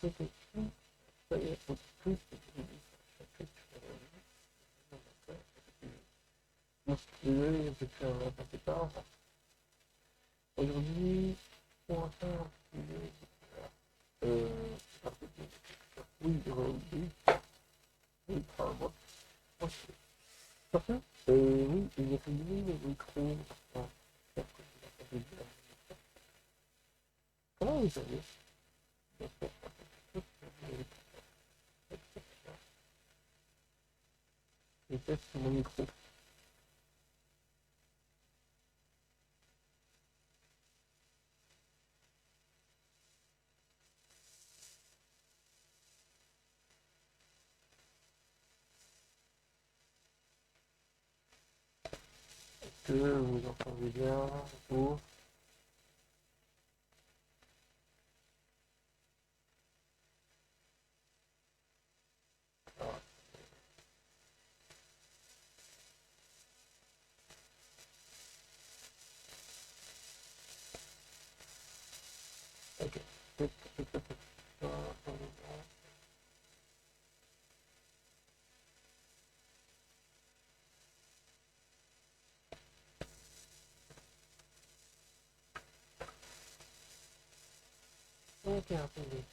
Ça y est, faut plus monstrueux, un peu plus un peu tard. Aujourd'hui, pour un faire oui, oui, enfin, moi, sur ça, oui, il y a fait le micro, comment vous savez? Je teste mon micro. Est-ce que vous entendez bien? Vous? Ok. Ok, attendez.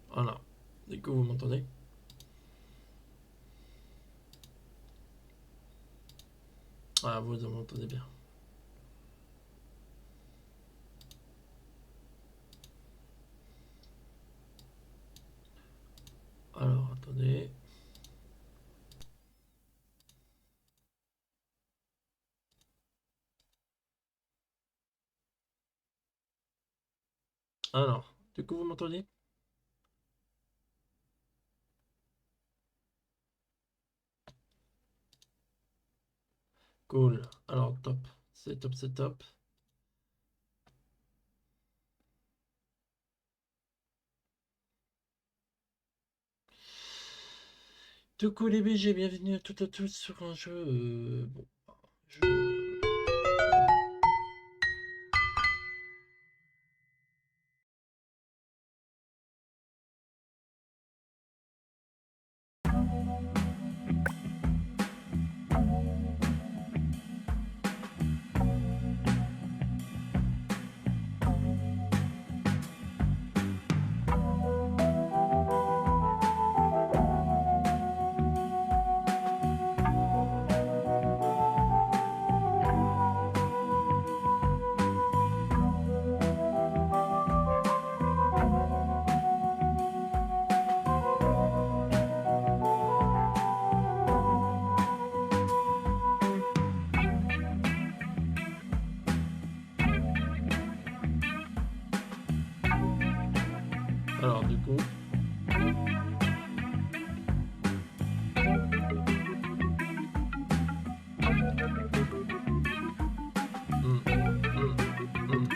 Voilà. Du coup, vous m'entendez? Ah, vous m'entendez bien. Alors, attendez. Alors, du coup, vous m'entendez? Cool. Alors, top. C'est top, c'est top. Du coup, les BG, bienvenue à toutes et à tous sur un jeu. Bon, je. Alors, du coup. Hmm, hmm, hmm, hmm, hmm.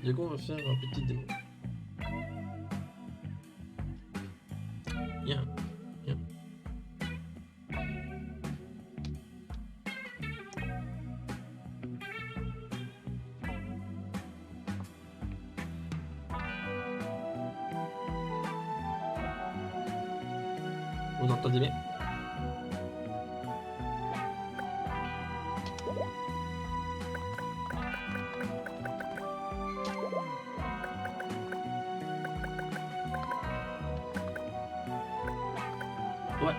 Du coup, on va faire un petit démo. Bien, bien. Vous entendez bien? Ouais.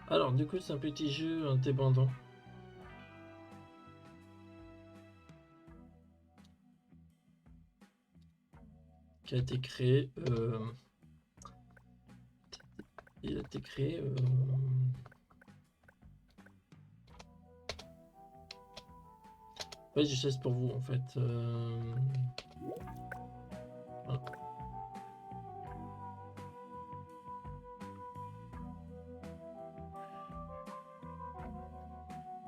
Alors, du coup, c'est un petit jeu indépendant. Qui a été créé. Il a été créé. Ouais, je sais, c'est pour vous en fait. Voilà.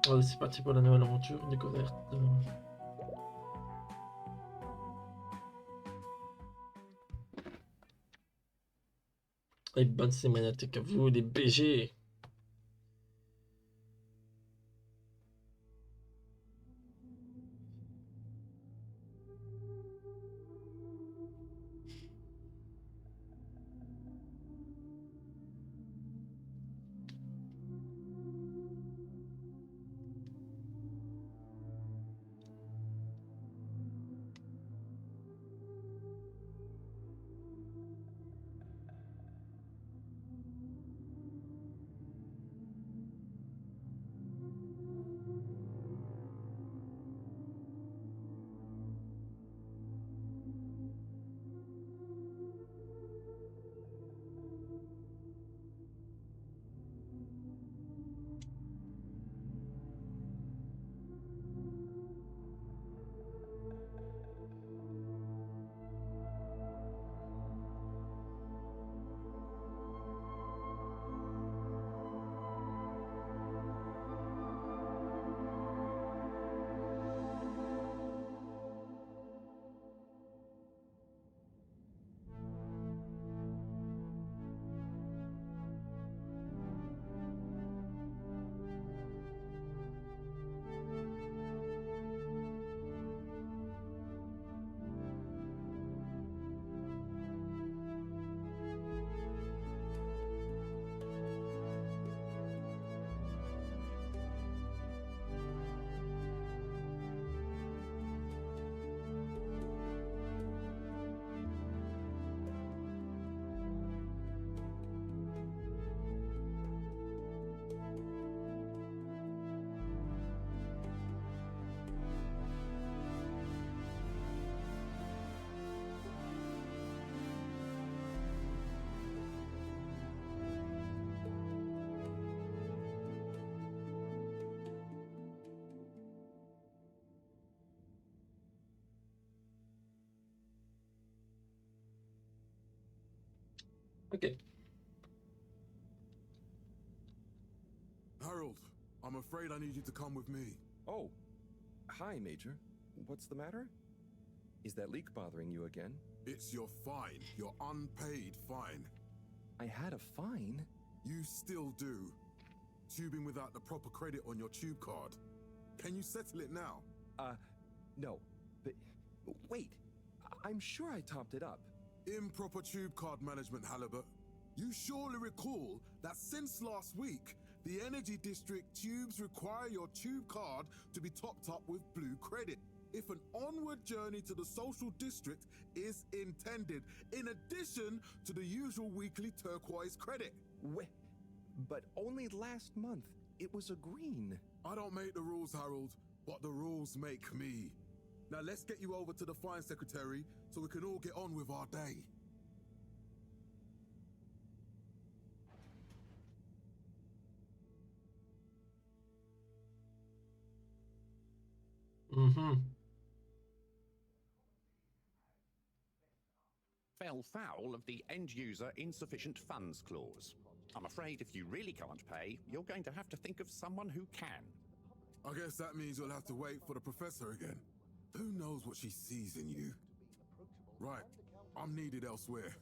Ouais, c'est parti pour la nouvelle aventure, découverte. Et bonne cinématique à vous, les BG. Ok. Harold, I'm afraid I need you to come with me. Oh, hi, Major. What's the matter? Is that leak bothering you again? It's your fine, your unpaid fine. I had a fine? You still do. Tubing without the proper credit on your tube card. Can you settle it now? No. But wait, I'm sure I topped it up. Improper tube card management, halibut. You surely recall that since last week, the Energy District tubes require your tube card to be topped up with blue credit if an onward journey to the social district is intended, in addition to the usual weekly turquoise credit. But only last month, it was a green. I don't make the rules, Harold, but the rules make me. Now let's get you over to the fine secretary so we can all get on with our day. Fell foul of the end user insufficient funds clause. I'm afraid if you really can't pay, you're going to have to think of someone who can. I guess that means you'll have to wait for the professor again. Who knows what she sees in you? Right, I'm needed elsewhere.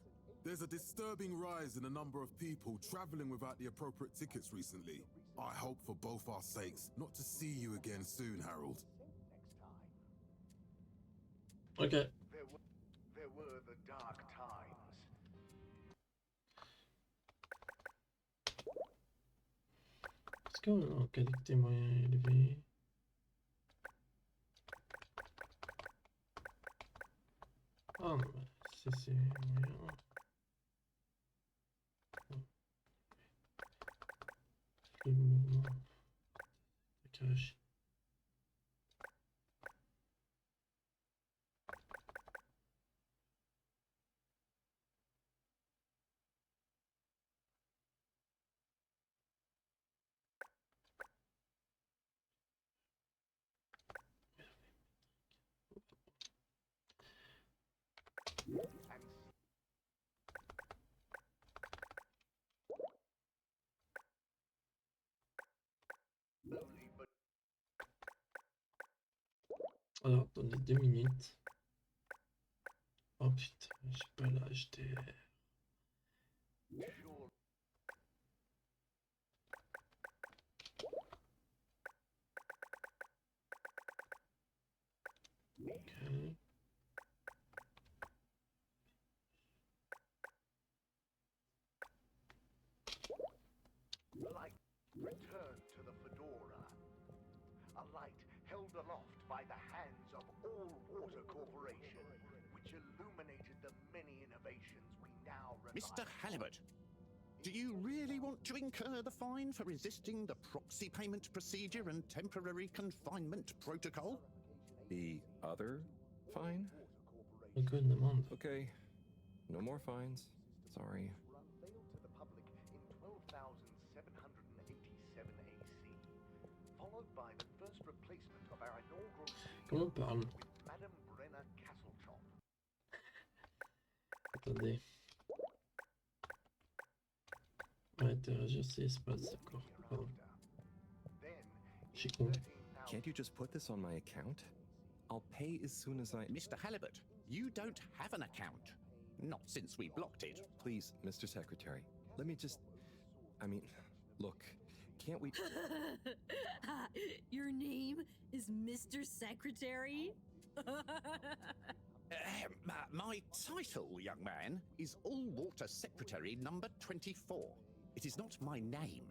There's a disturbing rise in the number of people traveling without the appropriate tickets recently. I hope for both our sakes not to see you again soon, Harold. Okay. There were the dark times. Est-ce qu'on a en qualité moyen élevé? Ah non, c'est moyen. Le mouvement. Cache. Alors, attendez 2 minutes. Oh putain, j'ai pas la HDR. Okay. Light returned to the fedora. A light held aloft by the hands of All Water Corporation, which illuminated the many innovations we now Mr. Halibut, do you really want to incur the fine for resisting the proxy payment procedure and temporary confinement protocol? The other fine? Aucune demande. Okay, no more fines. Sorry. were unveiled to the public in 12,787 AC, followed by the first replacement of our inaugural Comment on parle? with Madame Brenner Castletop. Attendez. Ouais, interagir, c'est espace, d'accord. Pardon. Then, J'ai compris. Can't you just put this on my account? I'll pay as soon as I... Mr. Halibut, you don't have an account. Not since we blocked it. Please, Mr. Secretary, let me just... I mean, look, can't we... Your name is Mr. Secretary? My title, young man, is All-Water Secretary number 24. It is not my name.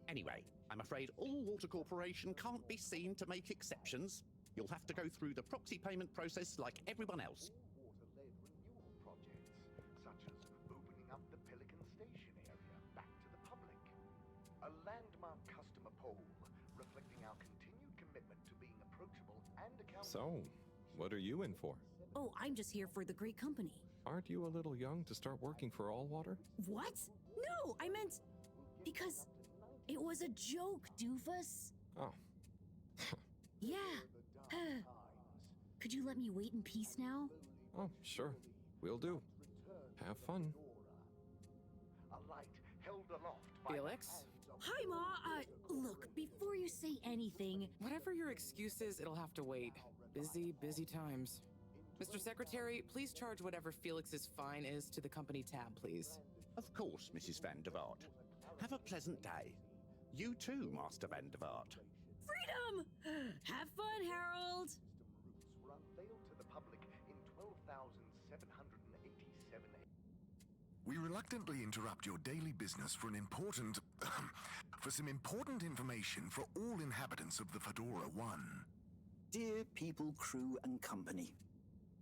Anyway, I'm afraid All-Water Corporation can't be seen to make exceptions. You'll have to go through the proxy payment process like everyone else. Water-led renewal projects, such as opening up the Pelican Station area back to the public. A landmark customer poll reflecting our continued commitment to being approachable and accountable. So, what are you in for? Oh, I'm just here for the great company. Aren't you a little young to start working for All Water? What? No, I meant because it was a joke, doofus. Oh. Yeah. Could you let me wait in peace now? Oh, sure. Will do. Have fun. A light held aloft by Felix? the hands of Hi, Ma. Look, before you say anything, Whatever your excuse is, it'll have to wait. Busy, busy times. Mr. Secretary, please charge whatever Felix's fine is to the company tab, please. Of course, Mrs. Van der Vaart. Have a pleasant day. You too, Master Van der Vaart. freedom! Have fun, Harold! routes were unveiled to the public in 12,787 We reluctantly interrupt your daily business for some important information for all inhabitants of the Fedora 1. Dear people, crew, and company,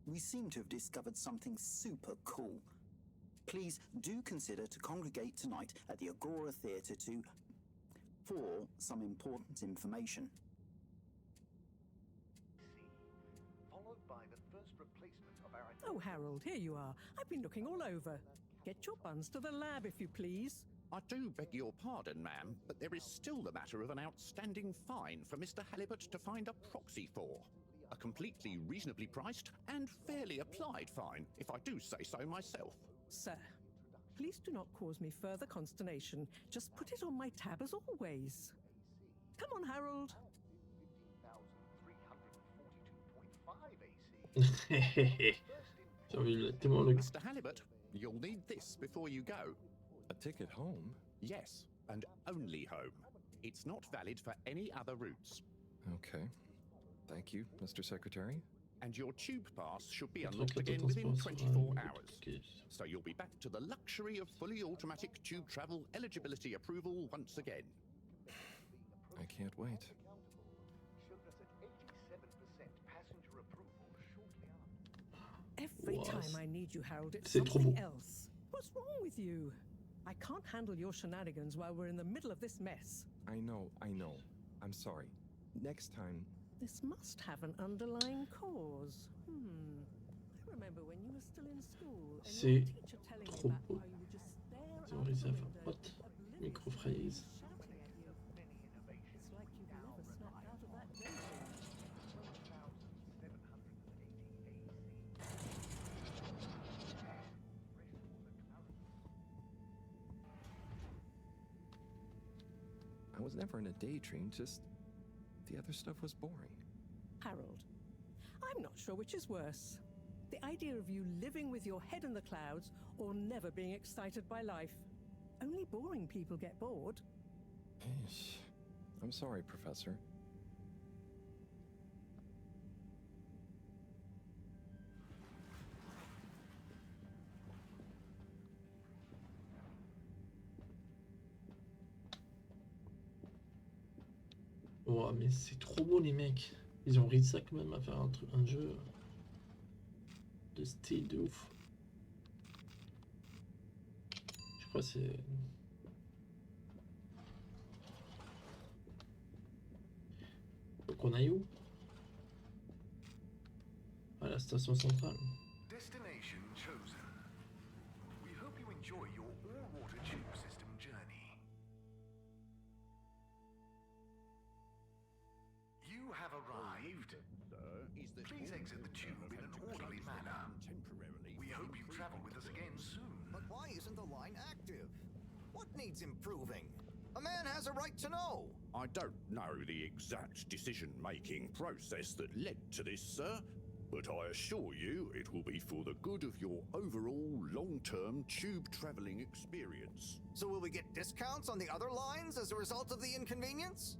we seem to have discovered something super cool. Please do consider to congregate tonight at the Agora Theatre for some important information. followed by the first replacement of our Oh, Harold, here you are. I've been looking all over. Get your buns to the lab, if you please. I do beg your pardon, ma'am, but there is still the matter of an outstanding fine for Mr. Halibut to find a proxy for. A completely reasonably priced and fairly applied fine, if I do say so myself. Sir, please do not cause me further consternation. Just put it on my tab as always. Come on, Harold. 15,342.5 AC. J'ai envie de tellement le... Mr. Halibut, you'll need this before you go. A ticket home? Yes, and only home. It's not valid for any other routes. Okay. Thank you, Mr. Secretary. And your tube pass should be Votre unlocked carte de again within transport 24 sera- hours. Ok. So you'll be back to the luxury of fully automatic tube travel eligibility approval once again. I can't wait. Showed us at 87% passenger approval shortly after. Every Wow, time I need you, Harold, it's c'est trop something beau. else. What's wrong with you? I can't handle your shenanigans while we're in the middle of this mess. I know. I'm sorry. Next time, This must have an underlying cause. I remember when you were still in school and C'est your teacher telling me trop about beau. how you would just stare out Théorise the à window, Hot, oblivious microphrase. to shouting at you. It's like you've never snapped out of that daydream. 12,780 AC. I was never in a daydream, just the other stuff was boring. Harold, I'm not sure which is worse. The idea of you living with your head in the clouds or never being excited by life. Only boring people get bored. Eesh. I'm sorry, Professor. Oh, mais c'est trop beau, les mecs. Ils ont réussi ça quand même à faire un jeu de style de ouf. Je crois que c'est... Donc on aille où? À la station centrale. Destination chosen. We hope you enjoy your all-water tube system journey. You have arrived. Please exit the tube in an orderly manner. We hope you travel with us again soon. But why isn't the line active? What needs improving? A man has a right to know. I don't know the exact decision-making process that led to this, sir, but I assure you it will be for the good of your overall long-term tube traveling experience. So will we get discounts on the other lines as a result of the inconvenience?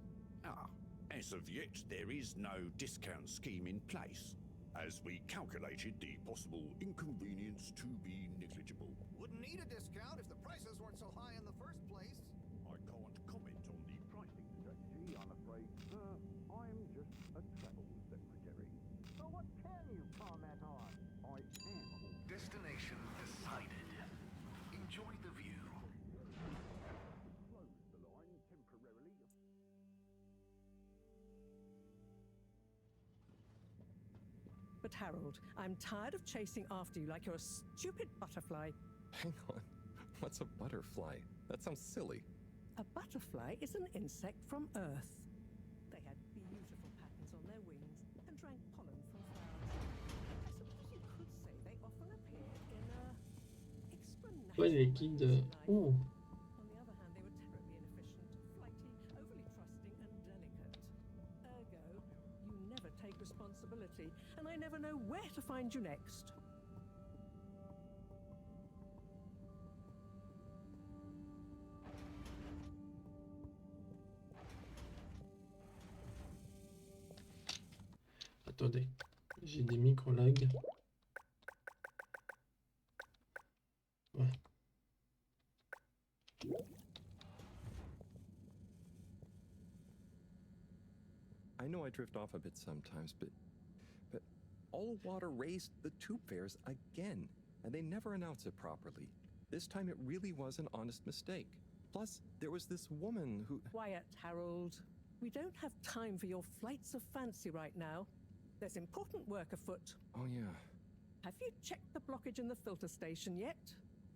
As of yet, there is no discount scheme in place, as we calculated the possible inconvenience to be negligible. Wouldn't need a discount if the prices weren't so high in the first place. I can't comment on the pricing strategy, I'm afraid, sir. I'm just a travel secretary. So what can you comment on? I am. Destination decided. Enjoy the view. Close the line temporarily. But Harold, I'm tired of chasing after you like you're a stupid butterfly. Hang on. What's a butterfly? That sounds silly. A butterfly is an insect from Earth. They had beautiful patterns on their wings and drank pollen from flowers. I suppose you could say they often appeared in extra natural Ouais, les guides... ways in life. Oh, On the other hand, they were terribly inefficient, flighty, overly trusting, and delicate. Ergo, you never take responsibility, and I never know where to find you next. attendez. J'ai des micro-lags. Ouais. I know I drift off a bit sometimes, but all water raised the tube fares again, and they never announce it properly. This time it really was an honest mistake. Plus, there was this woman who... Quiet, Harold. We don't have time for your flights of fancy right now. There's important work afoot. Oh, yeah. Have you checked the blockage in the filter station yet?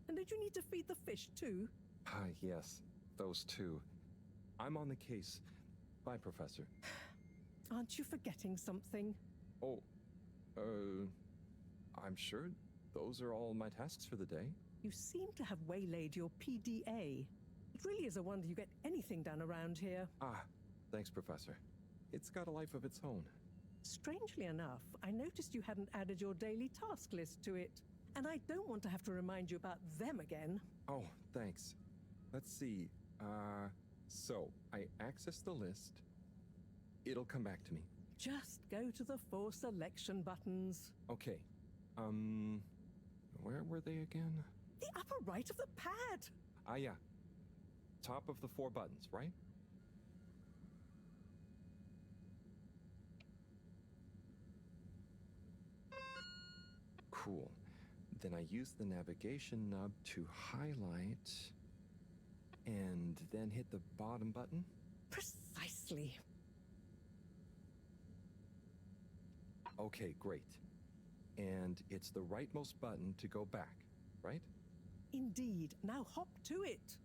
And did you need to feed the fish too? Ah, yes, those two. I'm on the case. Bye, Professor. Aren't you forgetting something? Oh, I'm sure those are all my tasks for the day. You seem to have waylaid your PDA. It really is a wonder you get anything done around here. Ah, thanks, Professor. It's got a life of its own. Strangely enough, I noticed you hadn't added your daily task list to it. And I don't want to have to remind you about them again. Oh, thanks. Let's see. So I access the list. It'll come back to me. Just go to the 4 selection buttons. Okay. Where were they again? The upper right of the pad. Ah, yeah. Top of the 4 buttons, right? Cool. Then I use the navigation nub to highlight and then hit the bottom button. Precisely. Okay, great. And it's the rightmost button to go back, right? Indeed. Now hop to it.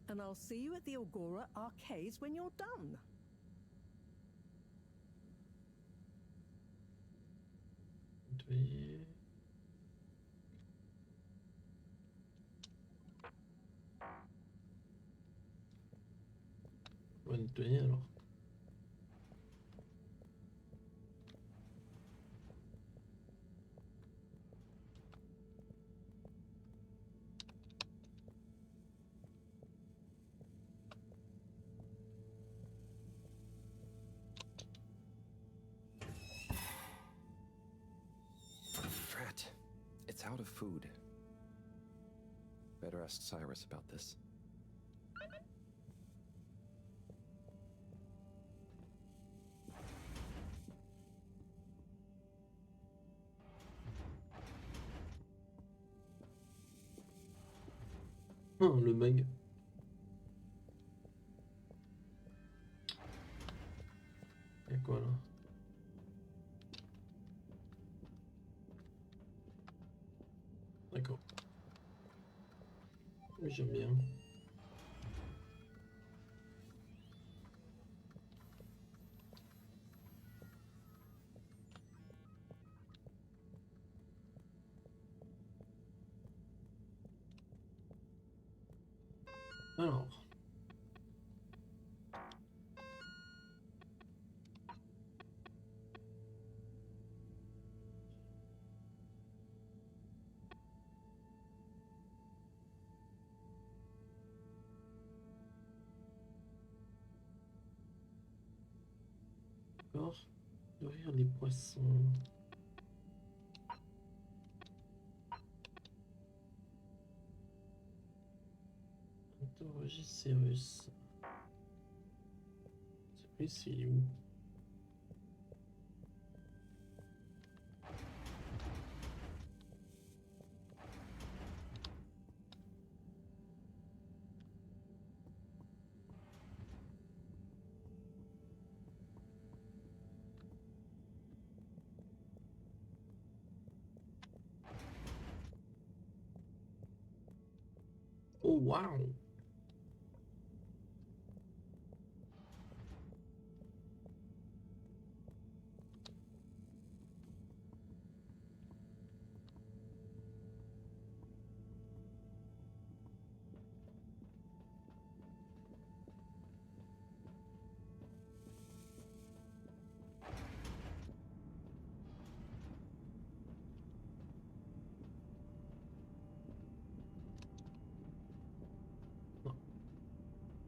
And I'll see you at the Agora Arcades when you're done. On va nettoyer alors. Drat. It's out of food. Better ask Cyrus about this. Oh, le bug. Y'a quoi là? D'accord. Oui, j'aime bien. Alors. D'accord. Nourrir les poissons. Interroger Cyrus. Cyrus, il est où? Oh wow!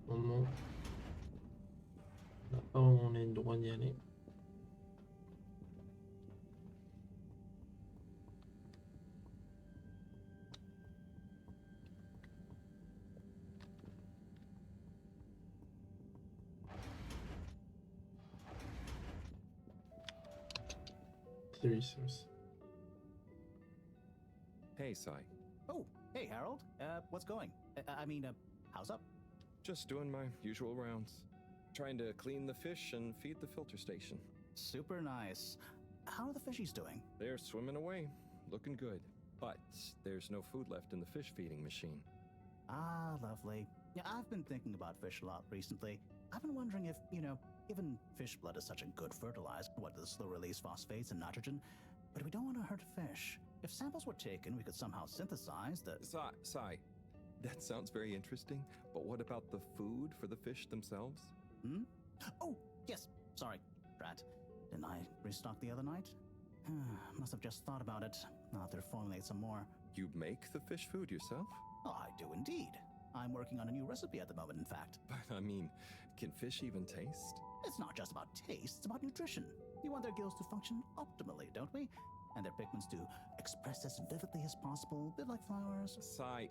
Moment. On n'a pas vraiment le droit d'y aller. Cyrus. Hey, Cy. Oh, hey, Harold. What's going? How's up? Just doing my usual rounds. Trying to clean the fish and feed the filter station. Super nice. How are the fishies doing? They're swimming away, looking good. But there's no food left in the fish feeding machine. Ah, lovely. Yeah, I've been thinking about fish a lot recently. I've been wondering if, given fish blood is such a good fertilizer, what the slow release phosphates and nitrogen, but we don't want to hurt fish. If samples were taken, we could somehow synthesize the. Sai, that sounds very interesting, but what about the food for the fish themselves? Hmm? Oh, yes. Sorry, Brat. Didn't I restock the other night? Must have just thought about it. I'll have to formulate some more. You make the fish food yourself? Oh, I do indeed. I'm working on a new recipe at the moment, in fact. But I mean, can fish even taste? It's not just about taste, it's about nutrition. We want their gills to function optimally, don't we? And their pigments to express as vividly as possible, a bit like flowers. Sai.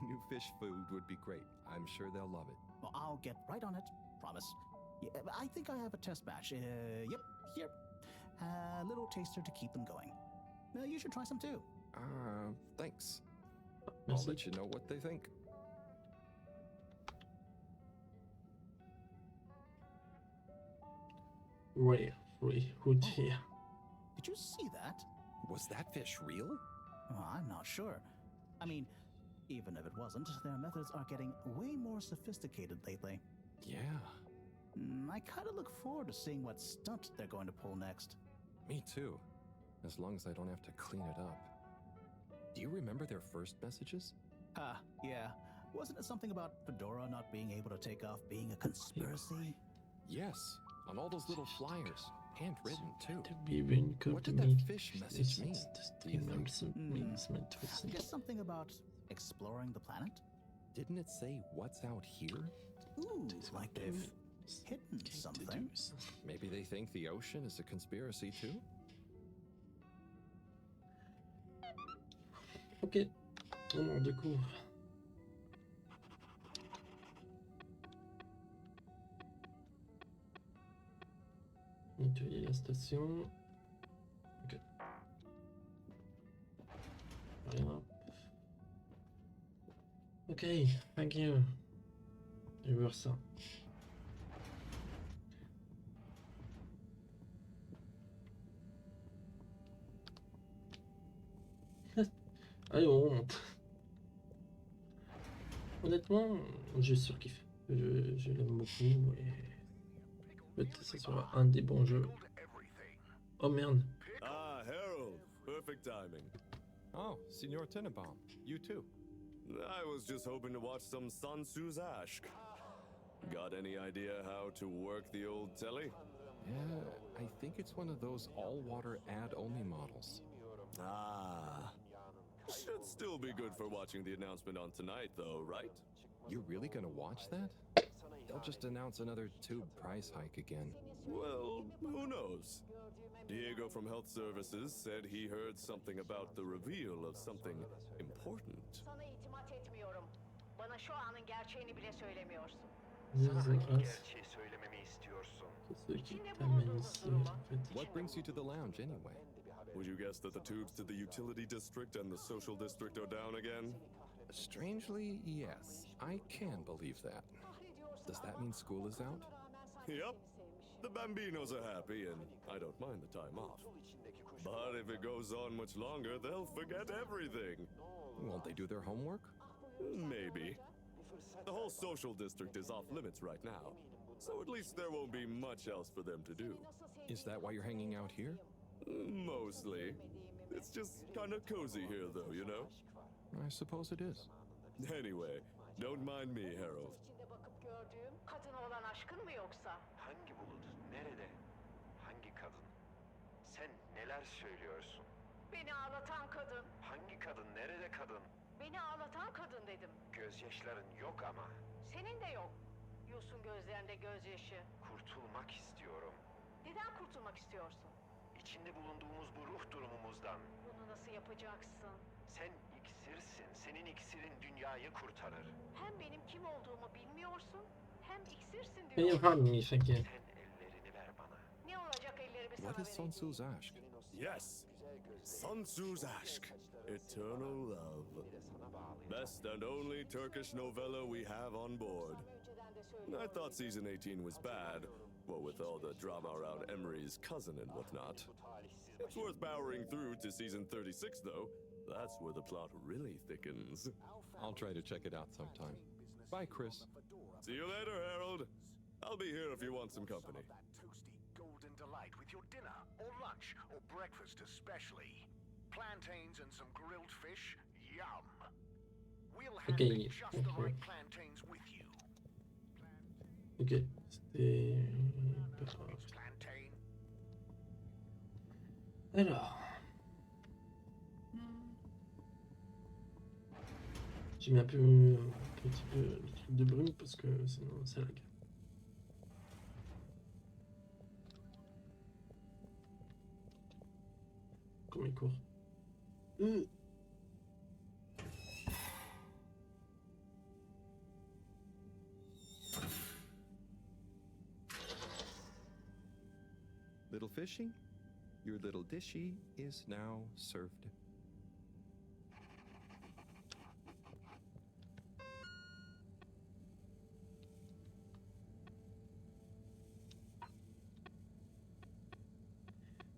New fish food would be great. I'm sure they'll love it. Well, I'll get right on it. Promise. Yeah, I think I have a test batch. Yep, here. A little taster to keep them going. You should try some too. Thanks. Merci. I'll let you know what they think. Rare free hood here. Did you see that? Was that fish real? Oh, I'm not sure. I mean, even if it wasn't, their methods are getting way more sophisticated lately. Yeah. I kind of look forward to seeing what stunt they're going to pull next. Me too. As long as I don't have to clean it up. Do you remember their first messages? Yeah. Wasn't it something about Fedora not being able to take off being a conspiracy? Yes, on all those little flyers. Handwritten too. What did that fish message mean? I guess something about exploring the planet? Didn't it say what's out here? Ooh, like they've hidden something. Maybe they think the ocean is a conspiracy too? Ok, on découvre. Nettoyer la station. Ok. Rien. Ok, thank you. Je vais voir ça. Allez, on remonte. Honnêtement, je surkiffe. Je l'aime beaucoup et peut-être que ce sera un des bons jeux. Oh merde. Ah, Harold. Perfect timing. Oh, Signor Tenenbaum. You too. I was just hoping to watch some Sun Tzu's Ashk. Got any idea how to work the old telly? Yeah, I think it's one of those all-water ad-only models. Ah. Should still be good for watching the announcement on tonight, though, right? You're really gonna watch that? They'll just announce another tube price hike again. Well, who knows? Diego from Health Services said he heard something about the reveal of something important. Sana itimat etmiyorum. Bana şu anın gerçeğini bile söylemiyorsun. Gerçeği söylememi istiyorsun. What brings you to the lounge anyway? Would you guess that the tubes to the utility district and the social district are down again? Strangely, yes. I can believe that. Does that mean school is out? Yep. The Bambinos are happy, and I don't mind the time off. But if it goes on much longer, they'll forget everything. Won't they do their homework? Maybe. The whole social district is off limits right now, so at least there won't be much else for them to do. Is that why you're hanging out here? Mostly. It's just kind of cozy here, though, you know? I suppose it is. Anyway, don't mind me, Harold. İçinde bakıp gördüğüm kadına olan aşkın mı yoksa? Hangi bulut? Nerede? Hangi kadın? Sen neler söylüyorsun? Beni ağlatan kadın. Hangi kadın? Nerede kadın? Beni ağlatan kadın dedim. Gözyaşların yok ama. Senin de yok. Yosun gözlerinde gözyaşı. Kurtulmak istiyorum. Neden kurtulmak istiyorsun? İçinde bulunduğumuz bu ruh durumumuzdan. Bunu nasıl yapacaksın? Sen iksirsin. Senin iksirin dünyayı kurtarır. Hem benim kim olduğumu bilmiyorsun, hem iksirsin Can you diyorsun. pardon me, thank you. Sen ellerini ver bana. Ne olacak ellerimi sana What is Sun vereyim? Tzu's Ashk? Yes! Sun Tzu's Ashk. Eternal Love. Best and only Turkish novella we have on board. I thought season 18 was bad, what with all the drama around Emery's cousin and whatnot. It's worth powering through to season 36, though. That's where the plot really thickens. I'll try to check it out sometime. Bye, Chris. See you later, Harold. I'll be here if you want some company. That toasty golden delight with your dinner, or lunch, or breakfast especially. Plantains and some grilled fish, yum. We'll have Ok, just the right plantains with you. ok, c'était pas grave. Plantain. Alors, j'ai mis un petit peu le truc de brume parce que sinon ça lag. Comme il court. Little fishy, your little dishy is now served.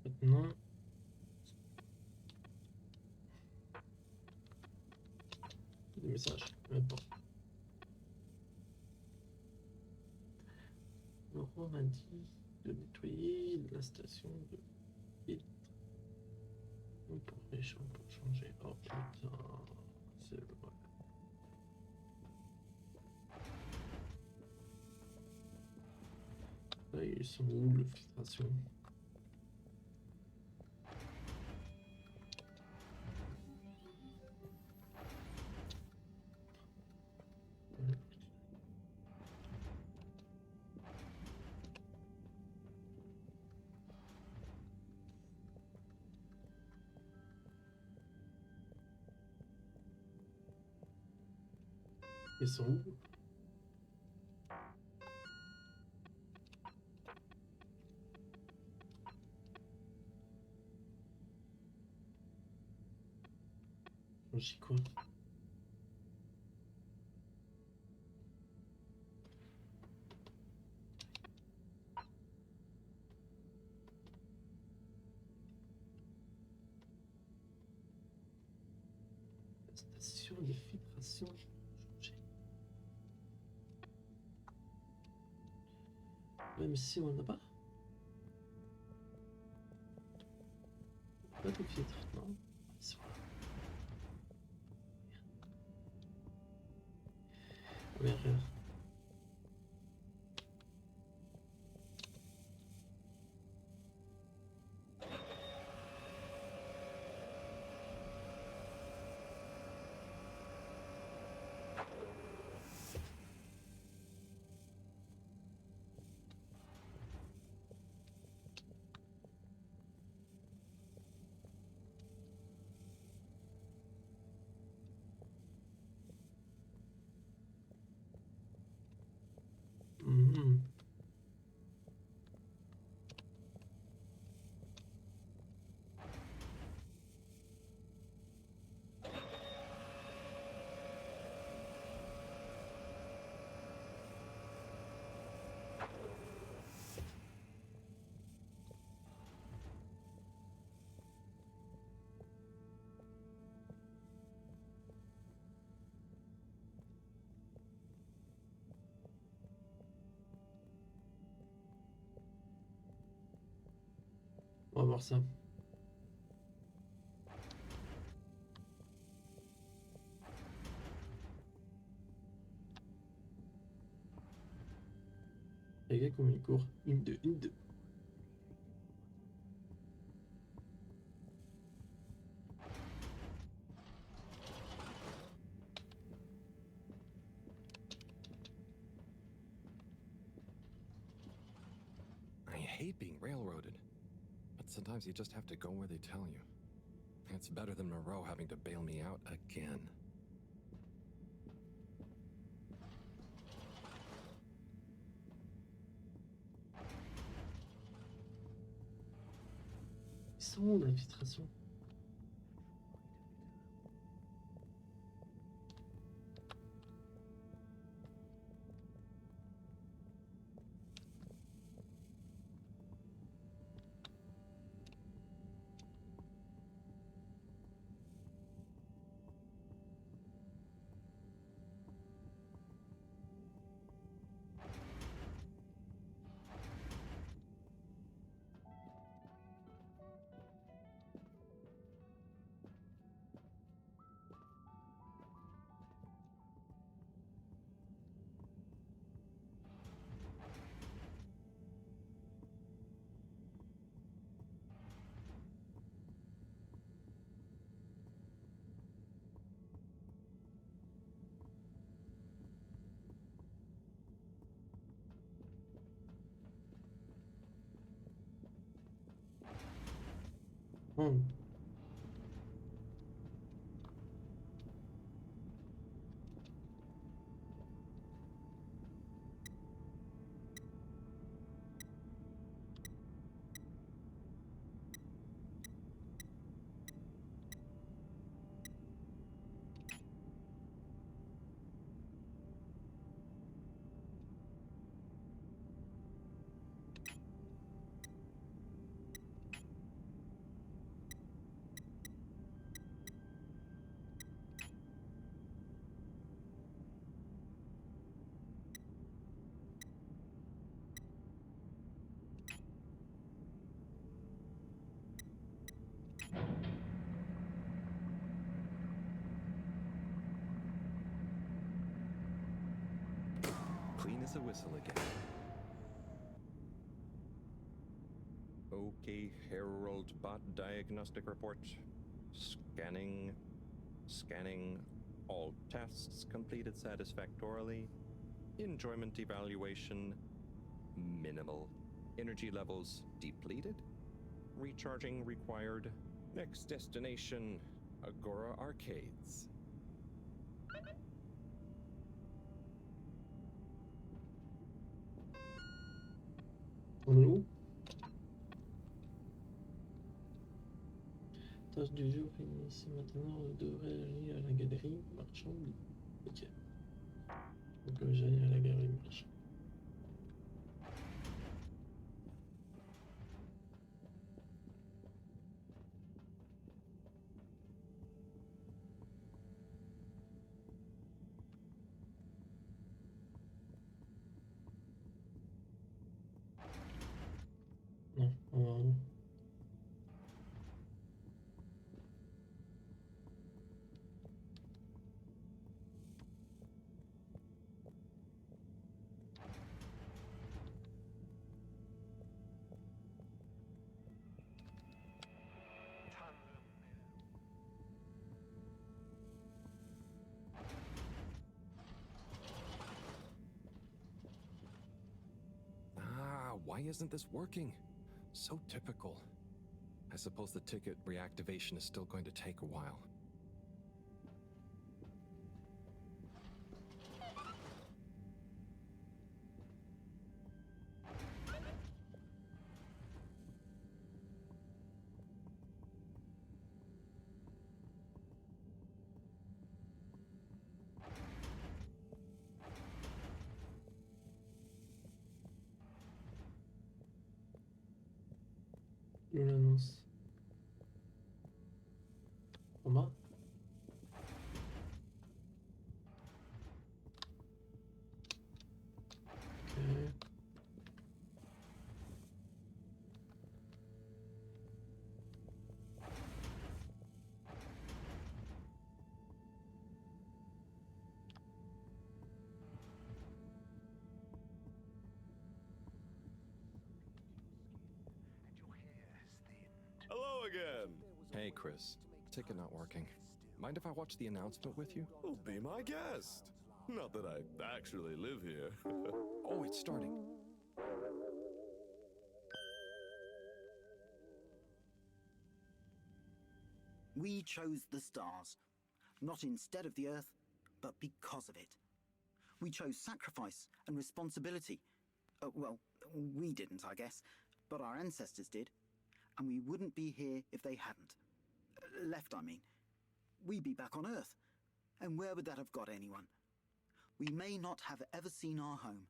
Maintenant, des messages. Bon. Laurent m'a dit de nettoyer la station de filtre. On pourrait changer. Oh putain, c'est vrai. Là, ils sont où le filtration? Ils sont où? J'y cours. La station de filtration. Même si on n'a pas. Pas de filtre, non? C'est vrai. Merde. On va voir ça. Les gars, comment ils courent? Une, deux, une, deux. I hate being railroaded, but sometimes you just have to go where they tell you. It's better than Moreau having to bail me out again. Ils sont où l'infiltration? Clean as a whistle again. Okay, Herald Bot diagnostic report. Scanning. Scanning. All tests completed satisfactorily. Enjoyment evaluation minimal. Energy levels depleted. Recharging required. Next destination, Agora Arcades. On est où? Tâche du jour ici maintenant, on devrait aller à la galerie marchande. Ok. Donc j'aille à la galerie marchande. Non, Why isn't this working? So typical. I suppose the ticket reactivation is still going to take a while. Je l'annonce. Romain? Ok. Hello again. Hey, Chris. Ticket not working. Mind if I watch the announcement with you? Well, be my guest. Not that I actually live here. Oh, it's starting. We chose the stars, not instead of the Earth, but because of it. We chose sacrifice and responsibility. Well, we didn't, I guess, but our ancestors did. And we wouldn't be here if they hadn't. Left, I mean. We'd be back on Earth. And where would that have got anyone? We may not have ever seen our home,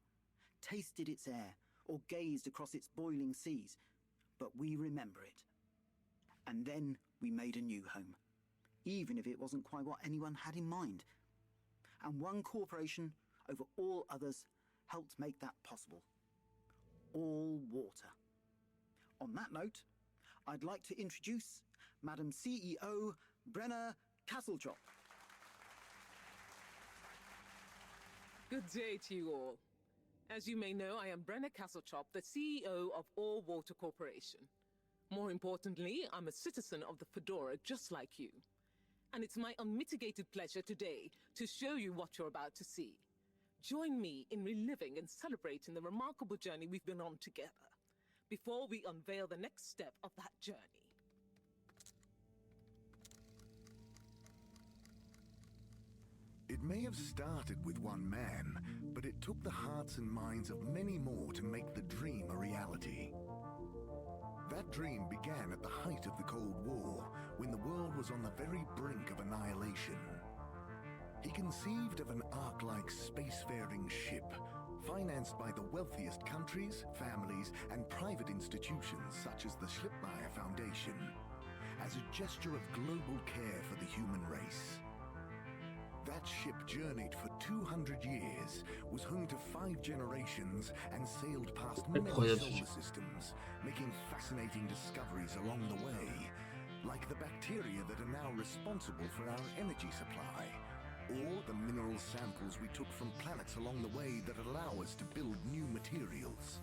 tasted its air, or gazed across its boiling seas, but we remember it. And then we made a new home, even if it wasn't quite what anyone had in mind. And one corporation over all others helped make that possible. All water. On that note, I'd like to introduce Madam CEO Brenna Castletrop. Good day to you all. As you may know, I am Brenna Castletrop, the CEO of All Water Corporation. More importantly, I'm a citizen of the Fedora just like you. And it's my unmitigated pleasure today to show you what you're about to see. Join me in reliving and celebrating the remarkable journey we've been on together, before we unveil the next step of that journey. It may have started with one man, but it took the hearts and minds of many more to make the dream a reality. That dream began at the height of the Cold War, when the world was on the very brink of annihilation. He conceived of an Ark-like spacefaring ship, financed by the wealthiest countries, families, and private institutions such as the Schlipmeyer Foundation, as a gesture of global care for the human race. That ship journeyed for 200 years, was home to 5 generations, and sailed past many solar systems, making fascinating discoveries along the way, like the bacteria that are now responsible for our energy supply, or the mineral samples we took from planets along the way that allow us to build new materials.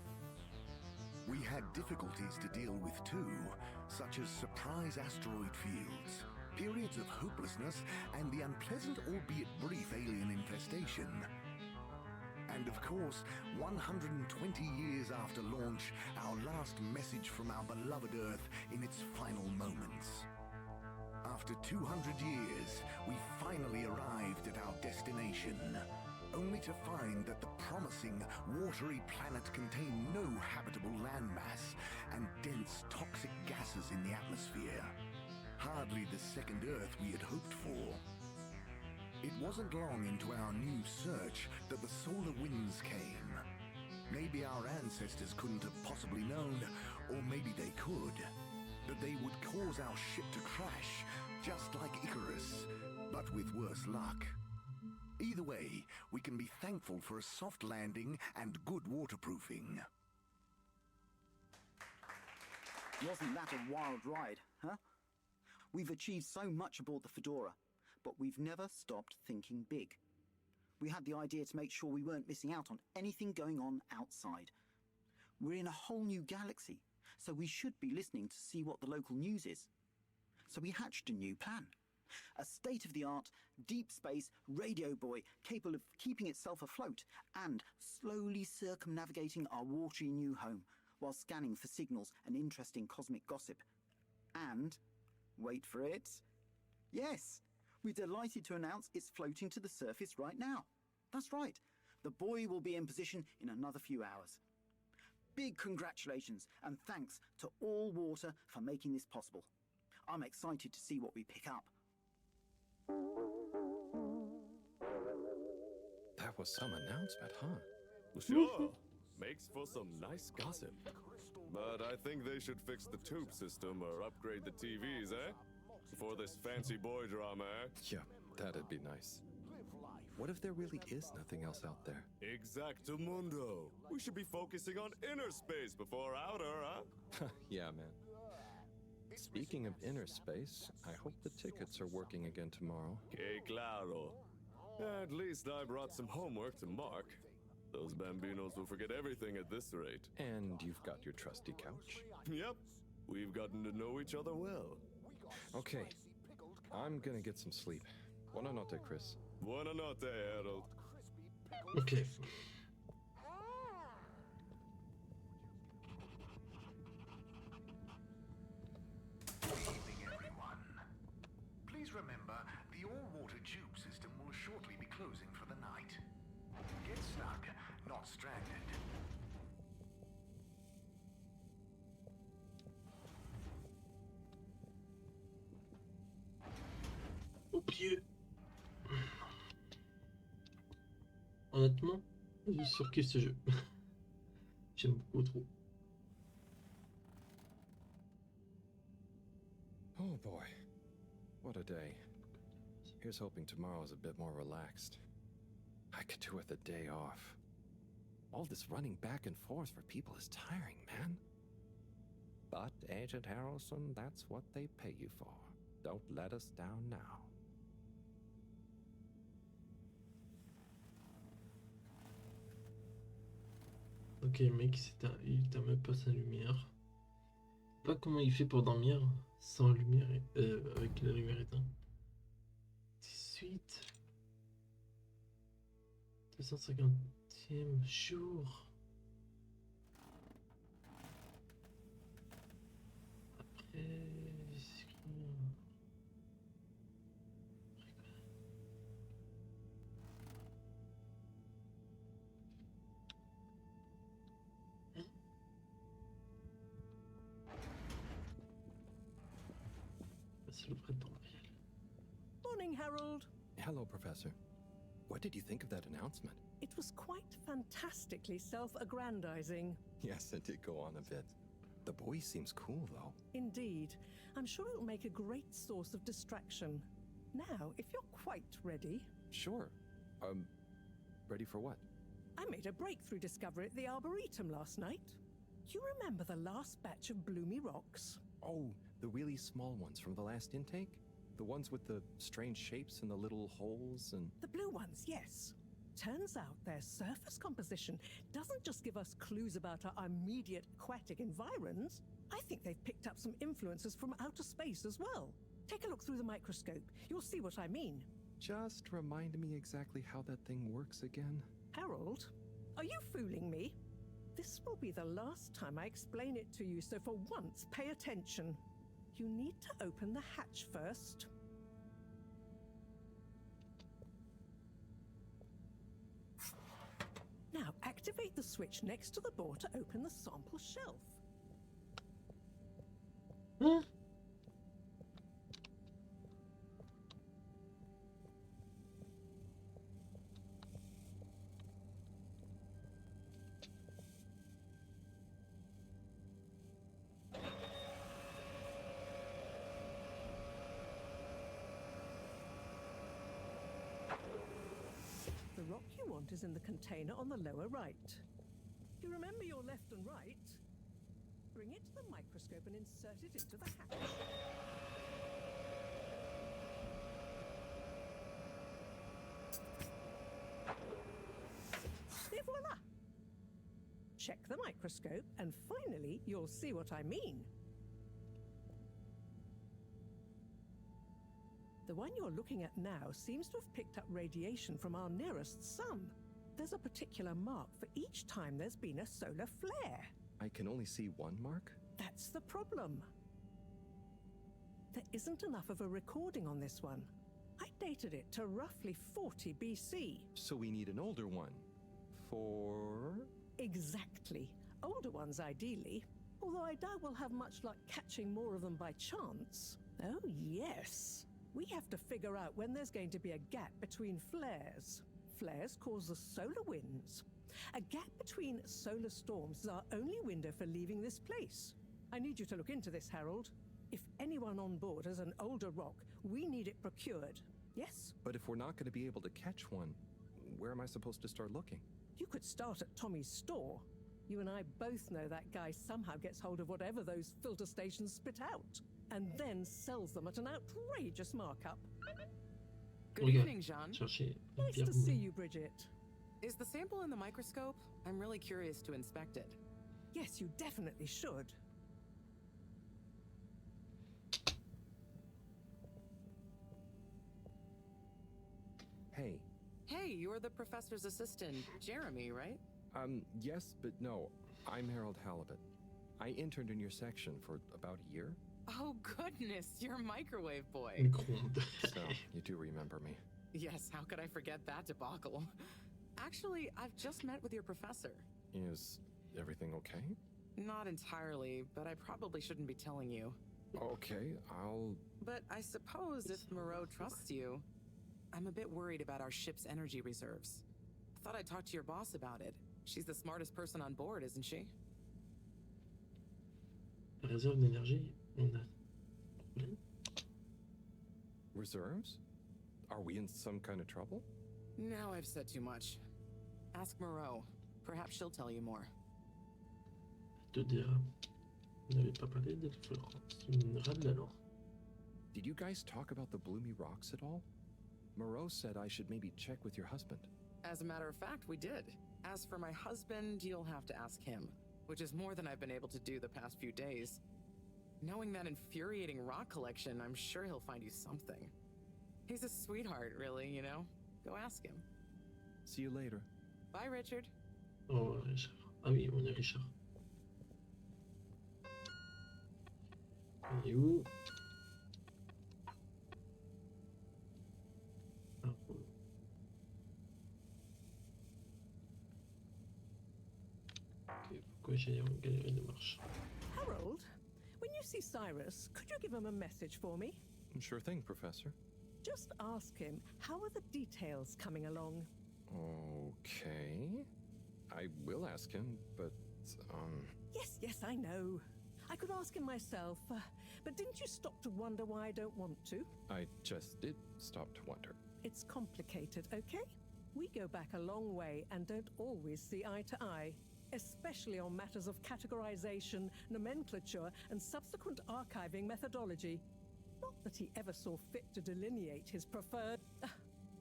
We had difficulties to deal with too, such as surprise asteroid fields, periods of hopelessness, and the unpleasant albeit brief alien infestation. And of course, 120 years after launch, our last message from our beloved Earth in its final moments. After 200 years, we finally arrived at our destination, only to find that the promising, watery planet contained no habitable landmass and dense, toxic gases in the atmosphere. Hardly the second Earth we had hoped for. It wasn't long into our new search that the solar winds came. Maybe our ancestors couldn't have possibly known, or maybe they could, that they would cause our ship to crash, just like Icarus, but with worse luck. Either way, we can be thankful for a soft landing and good waterproofing. Wasn't that a wild ride, huh? We've achieved so much aboard the Fedora, but we've never stopped thinking big. We had the idea to make sure we weren't missing out on anything going on outside. We're in a whole new galaxy, so we should be listening to see what the local news is. So we hatched a new plan. A state-of-the-art, deep space radio buoy capable of keeping itself afloat and slowly circumnavigating our watery new home while scanning for signals and interesting cosmic gossip. And, wait for it, yes, we're delighted to announce it's floating to the surface right now. That's right, the buoy will be in position in another few hours. Big congratulations and thanks to All Water for making this possible. I'm excited to see what we pick up. That was some announcement, huh? Sure. Makes for some nice gossip. But I think they should fix the tube system or upgrade the TVs, eh? For this fancy boy drama, eh? Yeah, that'd be nice. What if there really is nothing else out there? Exactamundo. We should be focusing on inner space before outer, huh? Yeah, man. Speaking of inner space, I hope the tickets are working again tomorrow. Que claro. At least I brought some homework to mark. Those bambinos will forget everything at this rate. And you've got your trusty couch? Yep. We've gotten to know each other well. Okay. I'm gonna get some sleep. Buonanotte, Chris. Buonanotte, Harold. Ok. Please remember, the all-water tube system will shortly be closing for the night. Get stuck, not stranded. Au pied. Honnêtement, je surkiffe ce jeu. J'aime beaucoup trop. Oh boy. What a day. Here's hoping tomorrow's a bit more relaxed. I could do with a day off. All this running back and forth for people is tiring, man. But, Agent Harrelson, that's what they pay you for. Don't let us down now. Ok, le mec, il t'a même pas sa lumière. Je sais pas comment il fait pour dormir sans lumière, avec la lumière éteinte. 18. 250e jour. Après... le vrai temps réel. Morning, Harold. Hello, Professor. What did you think of that announcement? It was quite fantastically self-aggrandizing. Yes, it did go on a bit. The boy seems cool, though. Indeed. I'm sure it'll make a great source of distraction. Now, if you're quite ready... Sure. Ready for what? I made a breakthrough discovery at the Arboretum last night. You remember the last batch of bloomy rocks? Oh, the really small ones from the last intake? The ones with the strange shapes and the little holes and... The blue ones, yes. Turns out their surface composition doesn't just give us clues about our immediate aquatic environs. I think they've picked up some influences from outer space as well. Take a look through the microscope. You'll see what I mean. Just remind me exactly how that thing works again. Harold, are you fooling me? This will be the last time I explain it to you, so for once, pay attention. You need to open the hatch first. Now, activate the switch next to the door to open the sample shelf. Huh? The rock you want is in the container on the lower right. You remember your left and right? Bring it to the microscope and insert it into the hatch. Et voila! Check the microscope and finally you'll see what I mean. The one you're looking at now seems to have picked up radiation from our nearest sun. There's a particular mark for each time there's been a solar flare. I can only see one mark? That's the problem. There isn't enough of a recording on this one. I dated it to roughly 40 BC. So we need an older one. For... Exactly. Older ones, ideally. Although I doubt we'll have much luck catching more of them by chance. Oh, yes. We have to figure out when there's going to be a gap between flares. Flares cause the solar winds. A gap between solar storms is our only window for leaving this place. I need you to look into this, Harold. If anyone on board has an older rock, we need it procured. Yes? But if we're not going to be able to catch one, where am I supposed to start looking? You could start at Tommy's store. You and I both know that guy somehow gets hold of whatever those filter stations spit out, and then sells them at an outrageous markup. Good evening, Jean. Nice to see you, Bridget. Is the sample in the microscope? I'm really curious to inspect it. Yes, you definitely should. Hey. Hey, you're the professor's assistant, Jeremy, right? Yes, but no. I'm Harold Halibut. I interned in your section for about a year. Oh, goodness, you're Microwave Boy. So, you do remember me. Yes, how could I forget that debacle? Actually, I've just met with your professor. Is everything okay? Not entirely, but I probably shouldn't be telling you. Okay, I'll... But I suppose if Moreau trusts you, I'm a bit worried about our ship's energy reserves. I thought I'd talk to your boss about it. She's the smartest person on board, isn't she? Réserve d'énergie, on a problème. Reserves? Are we in some kind of trouble? Now I've said too much. Ask Moreau. Perhaps she'll tell you more. Elle te dira. Vous n'avez pas parlé de Florence Mineral alors? Did you guys talk about the bloomy rocks at all? Moreau said I should maybe check with your husband. As a matter of fact, we did. As for my husband, you'll have to ask him, which is more than I've been able to do the past few days. Knowing that infuriating rock collection, I'm sure he'll find you something. He's a sweetheart, really, you know? Go ask him. See you later. Bye, Richard. Oh, Richard. Ah oui, on est Richard. On est où? Ah, bon. Ok, pourquoi j'ai une galerie de marche? Harold, when you see Cyrus, could you give him a message for me? Sure thing, Professor. Just ask him, how are the details coming along? Okay. I will ask him, but, Yes, I know. I could ask him myself, but didn't you stop to wonder why I don't want to? I just did stop to wonder. It's complicated, okay? We go back a long way and don't always see eye to eye, especially on matters of categorization, nomenclature, and subsequent archiving methodology. Not that he ever saw fit to delineate his preferred...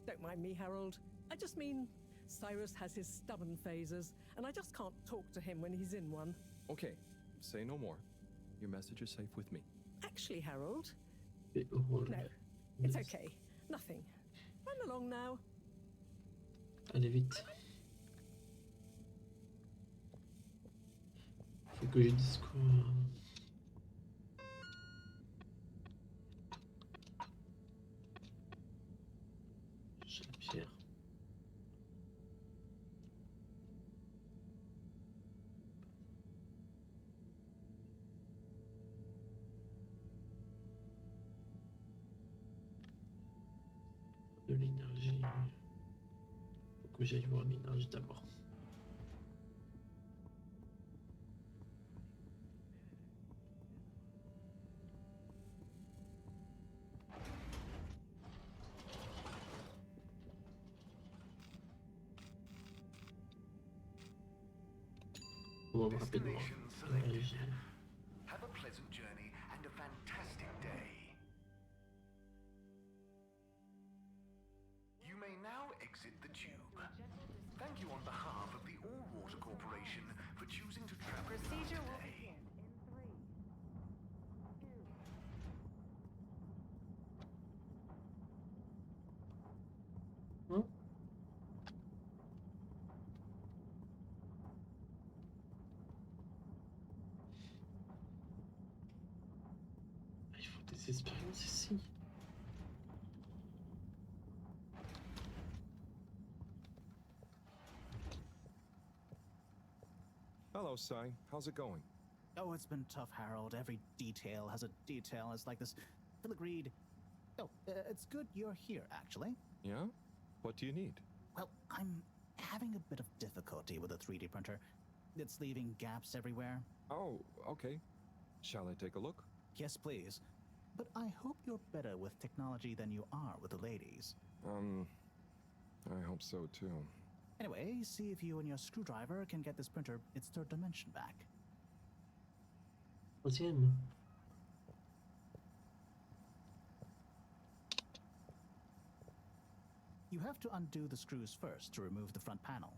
Don't mind me, Harold. I just mean, Cyrus has his stubborn phases, and I just can't talk to him when he's in one. Okay, say no more. Your message is safe with me. Actually, Harold... No, it's okay. Nothing. Run along now. Allez vite. Faut que je dise quoi. J'ai la pierre. De l'énergie. Faut que j'aille voir l'énergie d'abord. Bon, rapidement. L'énergie. Have a pleasant journey and a fantastic day. You may now exit the tube. Thank you on behalf of the All Water Corporation for choosing to travel with us today. Il faut des expériences ici. Hello, Sai. How's it going? Oh, it's been tough, Harold. Every detail has a detail. It's like this filigreed. Oh, it's good you're here, actually. Yeah? What do you need? Well, I'm having a bit of difficulty with the 3D printer. It's leaving gaps everywhere. Oh, okay. Shall I take a look? Yes, please. But I hope you're better with technology than you are with the ladies. I hope so too. Anyway, see if you and your screwdriver can get this printer its third dimension back. Troisième. You have to undo the screws first to remove the front panel.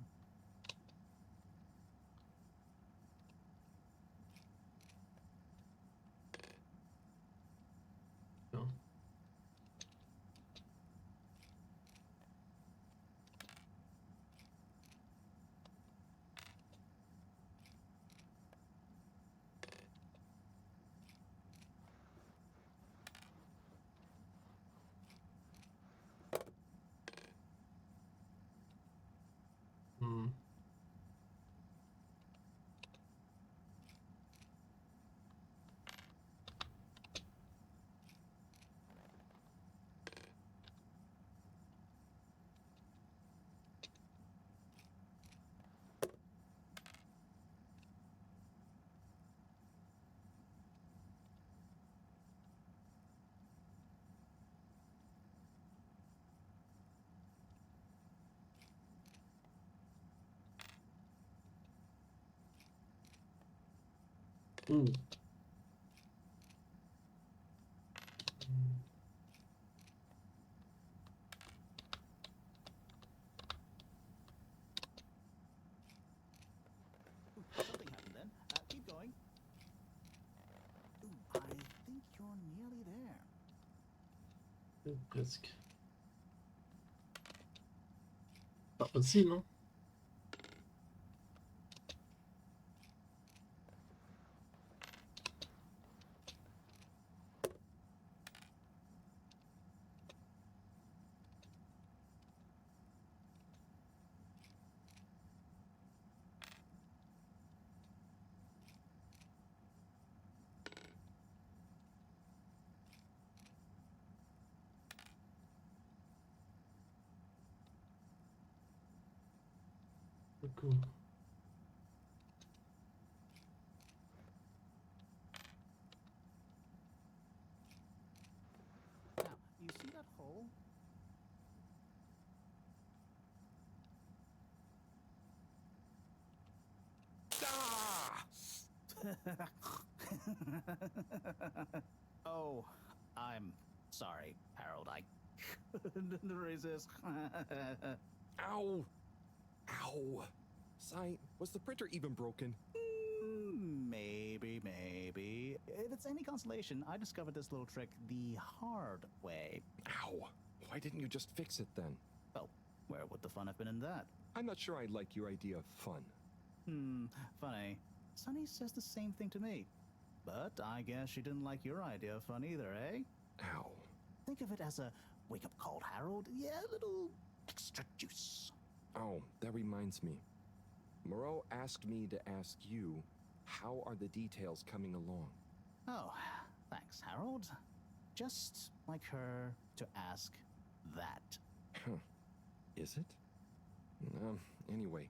Non. Something happened then. Keep going. Ooh, I think you're nearly there. Presque. Pas facile, non? Cool. Now, you see that hole? Oh, I'm sorry, Harold. I couldn't resist. Ow! Ow! Sai, was the printer even broken? Maybe. If it's any consolation, I discovered this little trick the hard way. Ow! Why didn't you just fix it then? Well, where would the fun have been in that? I'm not sure I like your idea of fun. Funny. Sunny says the same thing to me. But I guess she didn't like your idea of fun either, eh? Ow. Think of it as a wake-up call, Harold. Yeah, a little extra juice. Oh, that reminds me. Moreau asked me to ask you, how are the details coming along? Oh, thanks, Harold. Just like her to ask that. Huh. Is it? Anyway,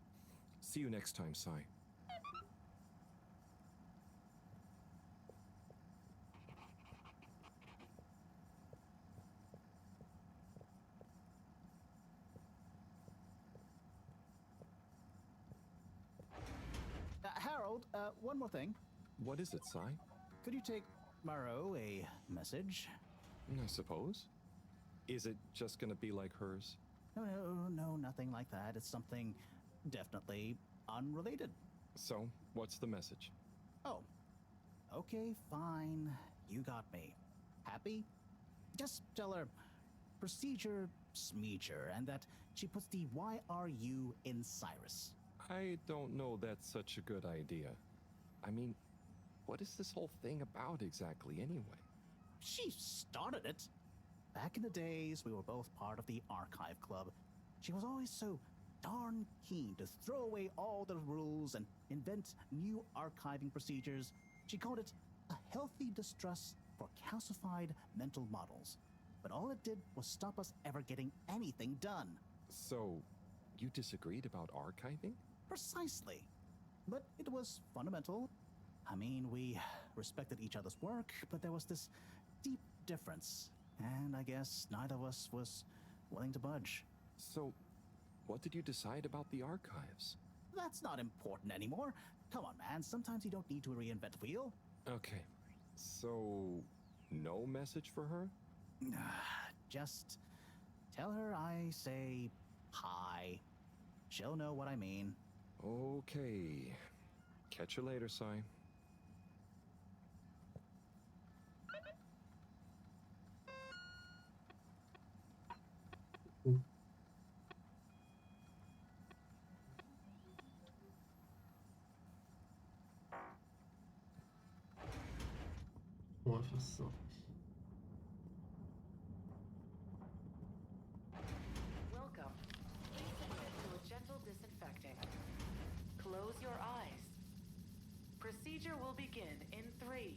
see you next time, Sai. Harold, one more thing. What is it, Sai? Could you take Moreau a message? I suppose. Is it just gonna be like hers? No, nothing like that. It's something definitely unrelated. So, what's the message? Oh, okay, fine. You got me. Happy? Just tell her procedure smeecher and that she puts the YRU in Cyrus. I don't know that's such a good idea. I mean, what is this whole thing about exactly anyway? She started it. Back in the days, we were both part of the Archive Club. She was always so darn keen to throw away all the rules and invent new archiving procedures. She called it a healthy distrust for calcified mental models. But all it did was stop us ever getting anything done. So, you disagreed about archiving? Precisely. But it was fundamental. I mean, we respected each other's work, but there was this deep difference. And I guess neither of us was willing to budge. So, what did you decide about the archives? That's not important anymore. Come on, man. Sometimes you don't need to reinvent the wheel. Okay. So, no message for her? Just tell her I say hi. She'll know what I mean. Okay. Catch you later, Sai. On va faire ça. Welcome. Please submit to a gentle disinfecting. Close your eyes. Procedure will begin in 3,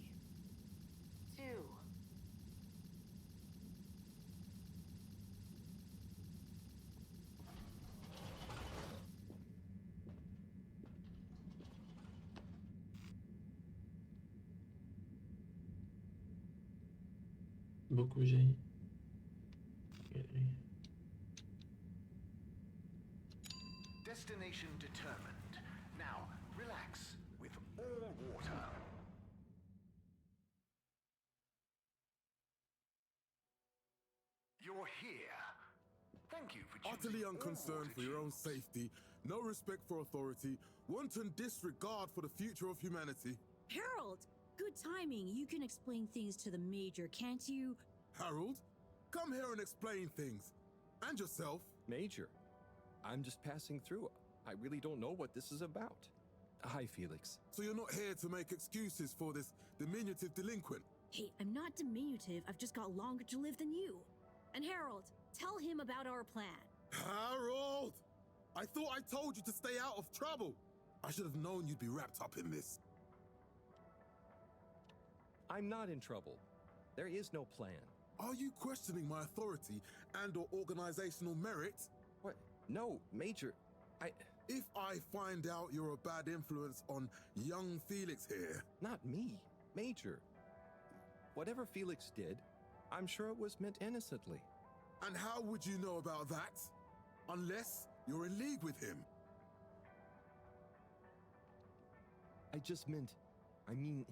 2. Beaucoup j'ai. Destination determined. Now, relax with all water. You're here. Thank you for choosing Utterly all unconcerned water for your own tubes. safety, no respect for authority, wanton disregard for the future of humanity. Harold! Good timing. You can explain things to the Major, can't you? Harold, come here and explain things. And yourself. Major, I'm just passing through. I really don't know what this is about. Hi, Felix. So you're not here to make excuses for this diminutive delinquent? Hey, I'm not diminutive. I've just got longer to live than you. And Harold, tell him about our plan. Harold! I thought I told you to stay out of trouble. I should have known you'd be wrapped up in this. I'm not in trouble. There is no plan. Are you questioning my authority and or organizational merit? What? No, Major. If I find out you're a bad influence on young Felix here... Not me, Major. Whatever Felix did, I'm sure it was meant innocently. And how would you know about that? Unless you're in league with him. I mean,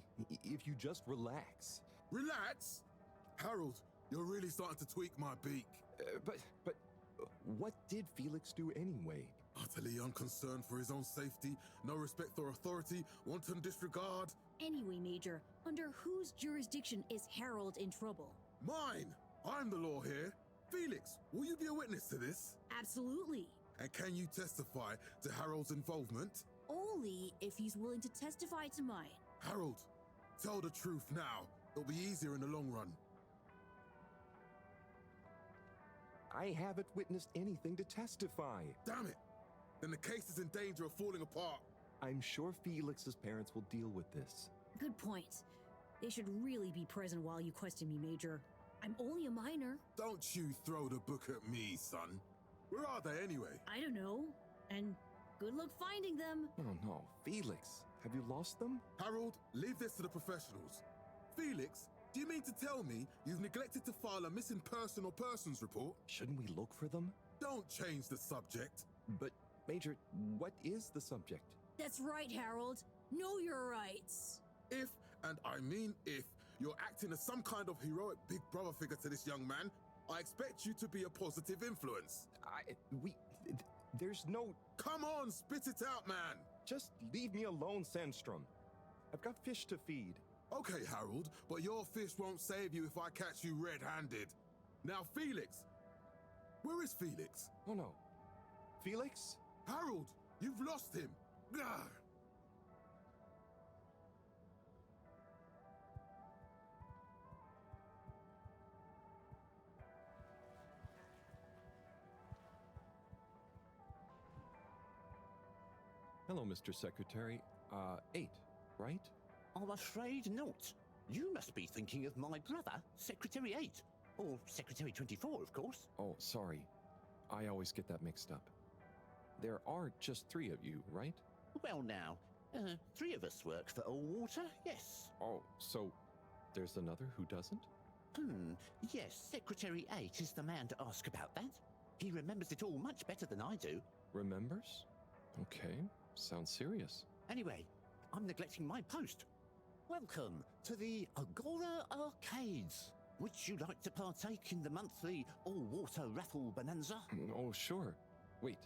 if you just relax. Relax? Harold, you're really starting to tweak my beak. But what did Felix do anyway? Utterly unconcerned for his own safety, no respect for authority, wanton disregard. Anyway, Major, under whose jurisdiction is Harold in trouble? Mine! I'm the law here. Felix, will you be a witness to this? Absolutely. And can you testify to Harold's involvement? Only if he's willing to testify to mine. Harold, tell the truth now. It'll be easier in the long run. I haven't witnessed anything to testify. Damn it! Then the case is in danger of falling apart. I'm sure Felix's parents will deal with this. Good point. They should really be present while you question me, Major. I'm only a minor. Don't you throw the book at me, son. Where are they anyway? I don't know. And good luck finding them. Oh no, Felix, have you lost them? Harold, leave this to the professionals. Felix, do you mean to tell me you've neglected to file a missing person or persons report? Shouldn't we look for them? Don't change the subject. But, Major, what is the subject? That's right, Harold. Know your rights. If, and I mean if, you're acting as some kind of heroic big brother figure to this young man, I expect you to be a positive influence. There's no... Come on, spit it out, man! Just leave me alone, Sandstrom. I've got fish to feed. Okay, Harold, but your fish won't save you if I catch you red-handed. Now, Felix! Where is Felix? Oh no. Felix? Harold, you've lost him! Gah! Hello, Mr. Secretary. 8, right? I'm afraid not. You must be thinking of my brother, Secretary 8. Or Secretary 24, of course. Oh, sorry. I always get that mixed up. There are just 3 of you, right? Well now, 3 of us work for Allwater, yes. Oh, so there's another who doesn't? Yes, Secretary 8 is the man to ask about that. He remembers it all much better than I do. Remembers? Okay, sounds serious. Anyway, I'm neglecting my post. Welcome to the Agora Arcades. Would you like to partake in the monthly all-water raffle bonanza? Oh, sure. Wait,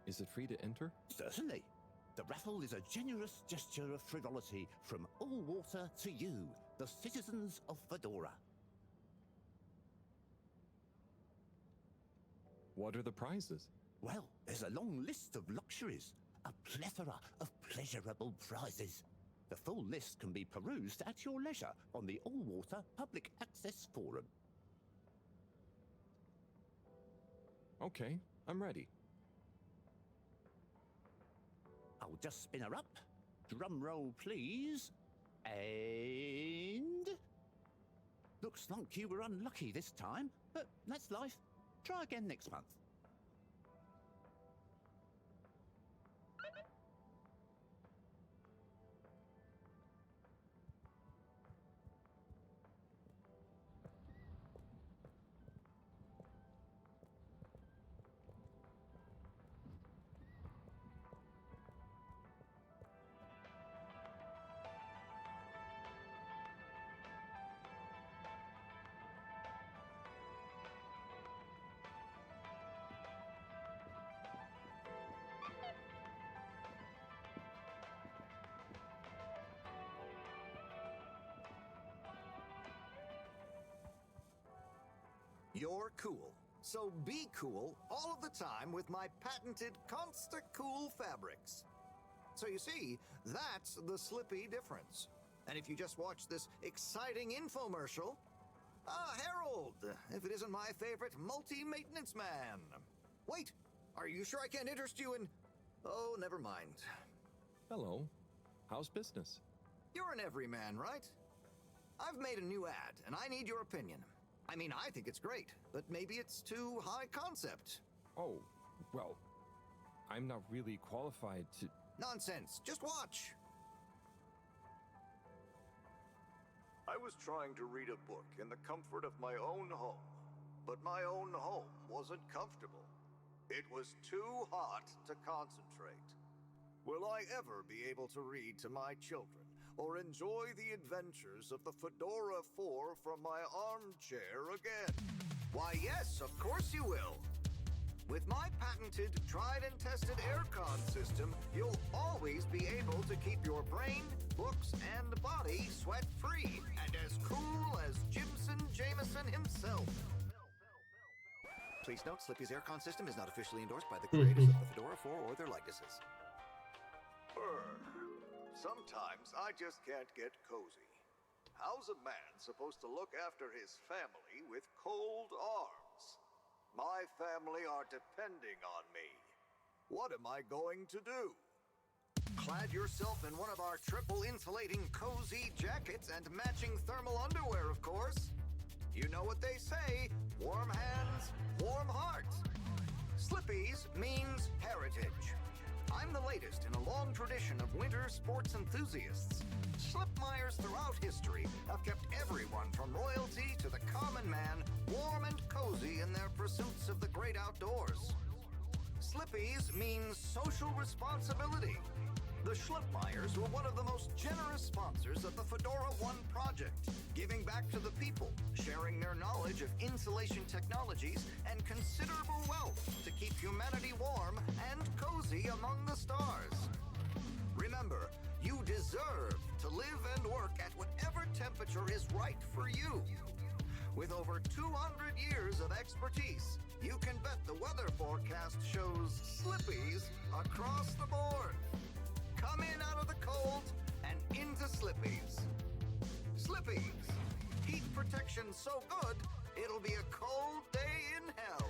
is it free to enter? Certainly. The raffle is a generous gesture of frivolity from Allwater to you, the citizens of Fedora. What are the prizes? Well, there's a long list of luxuries, a plethora of pleasurable prizes. The full list can be perused at your leisure on the Allwater Public Access Forum. Okay, I'm ready. I'll just spin her up. Drum roll, please. And... Looks like you were unlucky this time, but that's life. Try again next month. You're cool. So be cool all of the time with my patented Consta-Cool fabrics. So you see, that's the Slippy difference. And if you just watch this exciting infomercial... Ah, Harold, if it isn't my favorite multi-maintenance man. Wait, are you sure I can't interest you in... Oh, never mind. Hello. How's business? You're an everyman, right? I've made a new ad, and I need your opinion. I mean, I think it's great, but maybe it's too high concept. Oh, well, I'm not really qualified to... Nonsense. Just watch. I was trying to read a book in the comfort of my own home, but my own home wasn't comfortable. It was too hot to concentrate. Will I ever be able to read to my children or enjoy the adventures of the Fedora 4 from my armchair again? Why, yes, of course you will. With my patented, tried and tested aircon system, you'll always be able to keep your brain, books, and body sweat-free and as cool as Jimson Jameson himself. Please note, Slippy's aircon system is not officially endorsed by the creators of the Fedora 4 or their likenesses. Sometimes I just can't get cozy. How's a man supposed to look after his family with cold arms? My family are depending on me. What am I going to do? Clad yourself in one of our triple insulating cozy jackets and matching thermal underwear, of course. You know what they say, warm hands, warm heart. Slippy's means heritage. I'm the latest in a long tradition of winter sports enthusiasts. Slipmeyers throughout history have kept everyone from royalty to the common man warm and cozy in their pursuits of the great outdoors. Slippy's means social responsibility. The Schlipmeyers were one of the most generous sponsors of the Fedora 1 project, giving back to the people, sharing their knowledge of insulation technologies and considerable wealth to keep humanity warm and cozy among the stars. Remember, you deserve to live and work at whatever temperature is right for you. With over 200 years of expertise, you can bet the weather forecast shows Slippies across the board. Come in out of the cold and into Slippies. Slippies. Heat protection so good, it'll be a cold day in hell.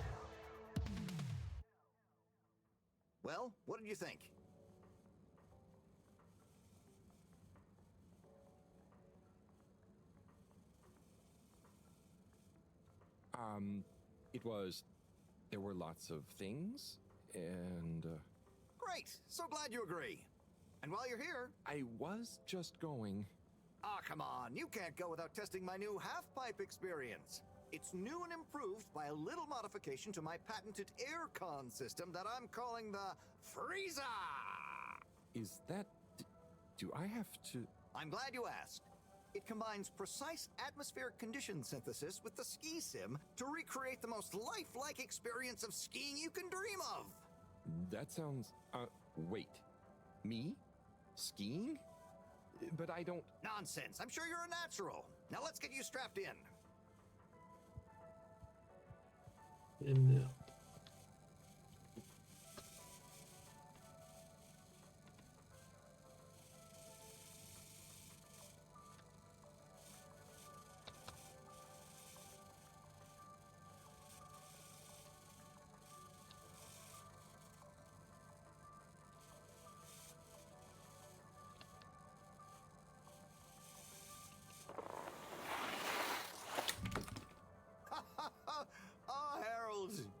Well, what did you think? There were lots of things, and... Great! So glad you agree. And while you're here... I was just going... Ah, come on. You can't go without testing my new half-pipe experience. It's new and improved by a little modification to my patented aircon system that I'm calling the Freezer! Is that... do I have to... I'm glad you asked. It combines precise atmospheric condition synthesis with the ski sim to recreate the most lifelike experience of skiing you can dream of. That sounds... wait. Me? Skiing? But I don't... Nonsense. I'm sure you're a natural. Now let's get you strapped in. Et merde.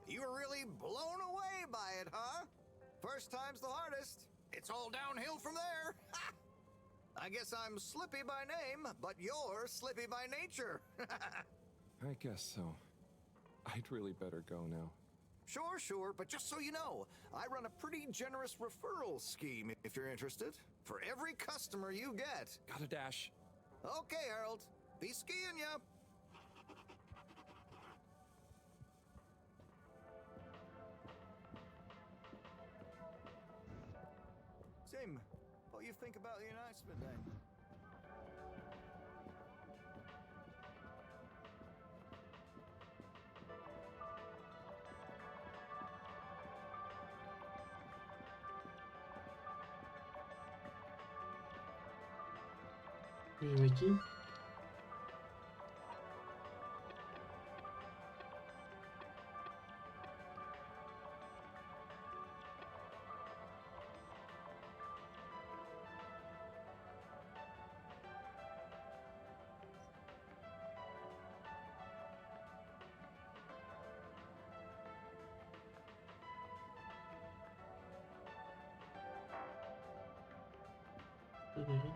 You were really blown away by it, huh? First time's the hardest. It's all downhill from there. I guess I'm Slippy by name, but you're Slippy by nature. I guess so. I'd really better go now. Sure, but just so you know, I run a pretty generous referral scheme if you're interested. For every customer you get. Gotta dash. Okay, Harold. Be skiing ya. Tim, what do you think about the announcement then? Il y avait qui? conneries.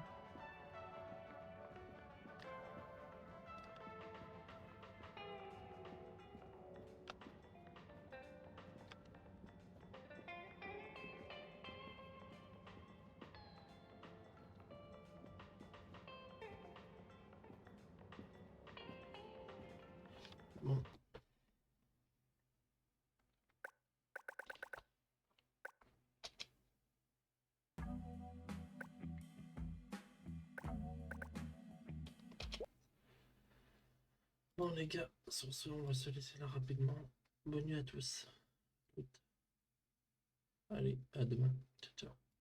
Bon. Bon les gars, sur ce, on va se laisser là rapidement. Bonne nuit à tous. Allez, à demain. Ciao, ciao.